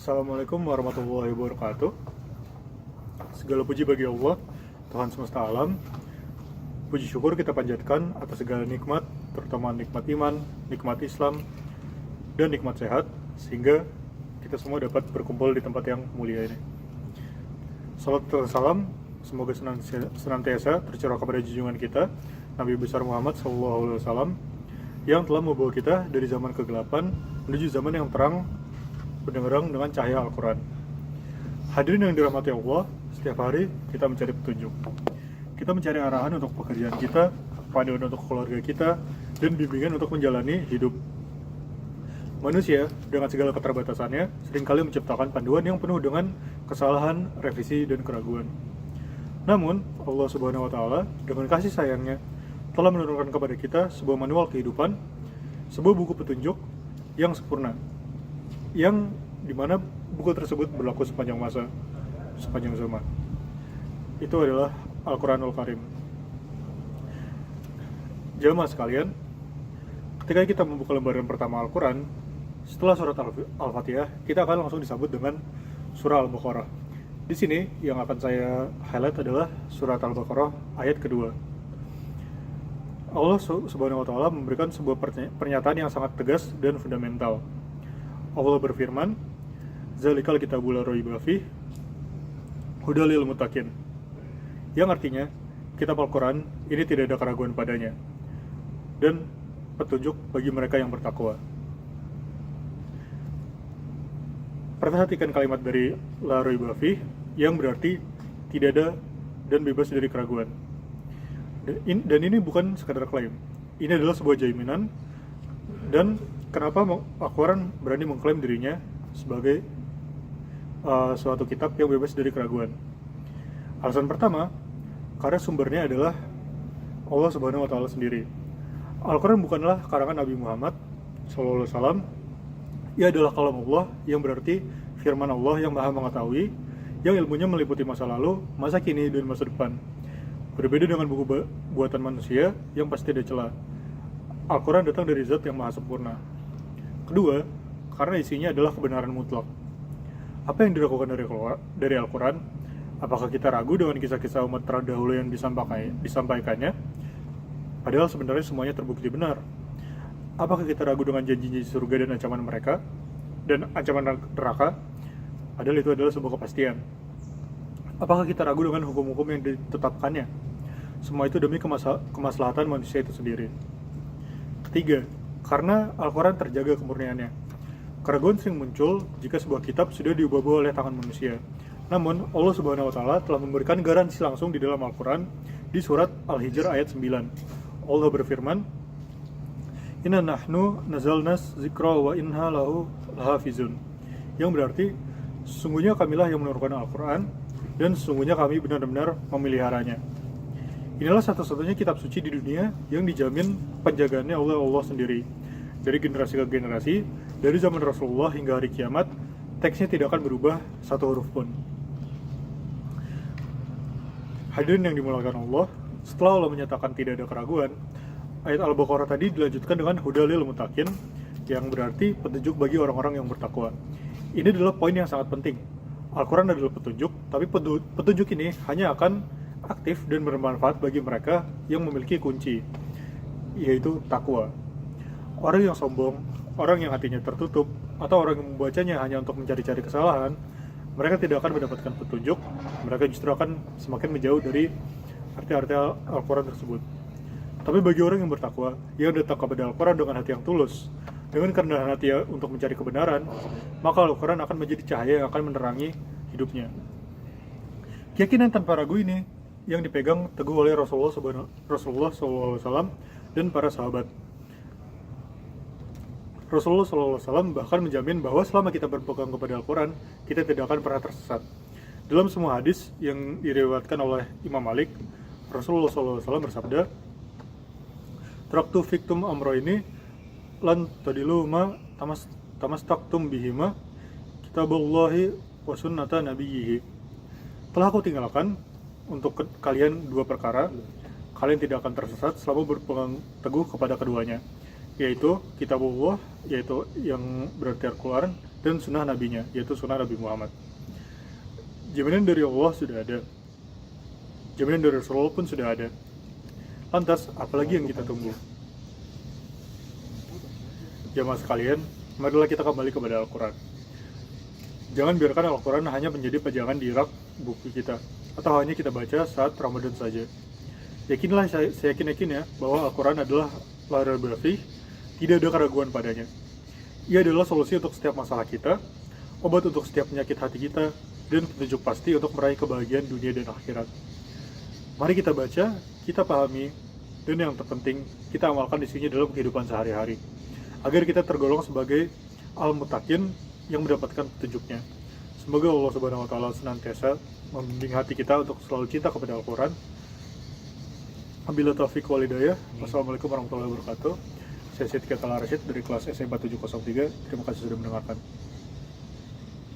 Assalamualaikum warahmatullahi wabarakatuh. Segala puji bagi Allah, Tuhan semesta alam. Puji syukur kita panjatkan atas segala nikmat, terutama nikmat iman, nikmat Islam, dan nikmat sehat, sehingga kita semua dapat berkumpul di tempat yang mulia ini. Salat dan salam semoga senantiasa tercurah kepada junjungan kita, Nabi besar Muhammad SAW, yang telah membawa kita dari zaman kegelapan menuju zaman yang terang benderang dengan cahaya Al-Quran. Hadirin yang dirahmati Allah, setiap hari kita mencari petunjuk. Kita mencari arahan untuk pekerjaan kita, panduan untuk keluarga kita, dan bimbingan untuk menjalani hidup. Manusia dengan segala keterbatasannya seringkali menciptakan panduan yang penuh dengan kesalahan, revisi, dan keraguan. Namun, Allah Subhanahu wa Ta'ala dengan kasih sayangnya telah menurunkan kepada kita sebuah manual kehidupan, sebuah buku petunjuk yang sempurna, yang dimana buku tersebut berlaku sepanjang masa, sepanjang zaman. Itu adalah Al-Quranul Karim. Jamaah sekalian, ketika kita membuka lembaran pertama Al-Quran, setelah surat Al-Fatihah, kita akan langsung disambut dengan surah Al-Baqarah. Di sini yang akan saya highlight adalah surat Al-Baqarah ayat kedua. Allah Subhanahu wa Ta'ala memberikan sebuah pernyataan yang sangat tegas dan fundamental. Allah berfirman, "Zalikal kitabul la raiba fih, hudal lil muttaqin." Yang artinya, kitab Al-Quran ini tidak ada keraguan padanya dan petunjuk bagi mereka yang bertakwa. Perhatikan kalimat dari la raiba fih yang berarti tidak ada dan bebas dari keraguan. Dan ini bukan sekadar klaim. Ini adalah sebuah jaminan. Dan kenapa Al-Quran berani mengklaim dirinya sebagai suatu kitab yang bebas dari keraguan? Alasan pertama, karena sumbernya adalah Allah Subhanahu wa Ta'ala sendiri. Al-Quran bukanlah karangan Nabi Muhammad SAW. Ia adalah kalam Allah, yang berarti firman Allah yang maha mengetahui, yang ilmunya meliputi masa lalu, masa kini, dan masa depan. Berbeda dengan buku buatan manusia yang pasti ada celah. Al-Quran datang dari zat yang maha sempurna. Kedua, karena isinya adalah kebenaran mutlak. Apa yang dilakukan dari Al-Quran? Apakah kita ragu dengan kisah-kisah umat terdahulu yang disampaikannya? Padahal sebenarnya semuanya terbukti benar. Apakah kita ragu dengan janji-janji surga dan ancaman mereka? Dan ancaman neraka? Padahal itu adalah sebuah kepastian. Apakah kita ragu dengan hukum-hukum yang ditetapkannya? Semua itu demi kemaslahatan manusia itu sendiri. Ketiga, karena Al-Quran terjaga kemurniannya. Keraguan sering muncul jika sebuah kitab sudah diubah-ubah oleh tangan manusia. Namun, Allah Subhanahu wa Ta'ala telah memberikan garansi langsung di dalam Al-Quran di surat Al-Hijr ayat 9. Allah berfirman, "Inna nahnu nazalna zikra wa inna lahu lahafizun." Yang berarti, sesungguhnya kamilah yang menurunkan Al-Quran dan sesungguhnya kami benar-benar memeliharanya. Inilah satu-satunya kitab suci di dunia yang dijamin penjagaannya oleh Allah sendiri. Dari generasi ke generasi, dari zaman Rasulullah hingga hari kiamat, teksnya tidak akan berubah satu huruf pun. Hadirin yang dimuliakan Allah, setelah Allah menyatakan tidak ada keraguan, ayat Al-Baqarah tadi dilanjutkan dengan hudalil muttaqin, yang berarti petunjuk bagi orang-orang yang bertakwa. Ini adalah poin yang sangat penting. Al-Quran adalah petunjuk, tapi petunjuk ini hanya akan aktif dan bermanfaat bagi mereka yang memiliki kunci, yaitu takwa. Orang yang sombong, orang yang hatinya tertutup, atau orang yang membacanya hanya untuk mencari-cari kesalahan, mereka tidak akan mendapatkan petunjuk, mereka justru akan semakin menjauh dari arti-arti Al-Quran tersebut. Tapi bagi orang yang bertakwa, yang datang kepada Al-Quran dengan hati yang tulus, dengan kerendahan hati untuk mencari kebenaran, maka Al-Quran akan menjadi cahaya yang akan menerangi hidupnya. Keyakinan tanpa ragu ini yang dipegang teguh oleh Rasulullah SAW dan para sahabat. Rasulullah SAW bahkan menjamin bahwa selama kita berpegang kepada Al-Quran, kita tidak akan pernah tersesat. Dalam semua hadis yang diriwayatkan oleh Imam Malik, Rasulullah SAW bersabda, "Taraktu fiktum amro ini lan tadilu ma tamastaktum bihima kitabullahi wa sunnata nabiyyihi." Telah aku tinggalkan untuk kalian dua perkara, kalian tidak akan tersesat selama berpegang teguh kepada keduanya, yaitu kitabullah, yaitu yang berarti Al-Quran, dan sunnah nabinya, yaitu sunnah Nabi Muhammad. Jaminan dari Allah sudah ada, jaminan dari Rasulullah pun sudah ada. Lantas, apalagi yang kita tunggu? Jamaah sekalian, marilah kita kembali kepada Al-Quran. Jangan biarkan Al-Quran hanya menjadi pajangan di rak buku kita, atau hanya kita baca saat Ramadan saja. Yakinlah, saya yakin-yakin ya, bahwa Al-Quran adalah lahir bafi, tidak ada keraguan padanya. Ia adalah solusi untuk setiap masalah kita, obat untuk setiap penyakit hati kita, dan petunjuk pasti untuk meraih kebahagiaan dunia dan akhirat. Mari kita baca, kita pahami, dan yang terpenting, kita amalkan isinya dalam kehidupan sehari-hari, agar kita tergolong sebagai al-muttaqin yang mendapatkan petunjuknya. Semoga Allah Subhanahu wa Ta'ala senantiasa membimbing hati kita untuk selalu cinta kepada Al-Quran. Wabillahi taufiq wal hidayah. Wassalamualaikum warahmatullahi wabarakatuh. Saya Syed Ketala Rashid dari kelas SMA 703. Terima kasih sudah mendengarkan.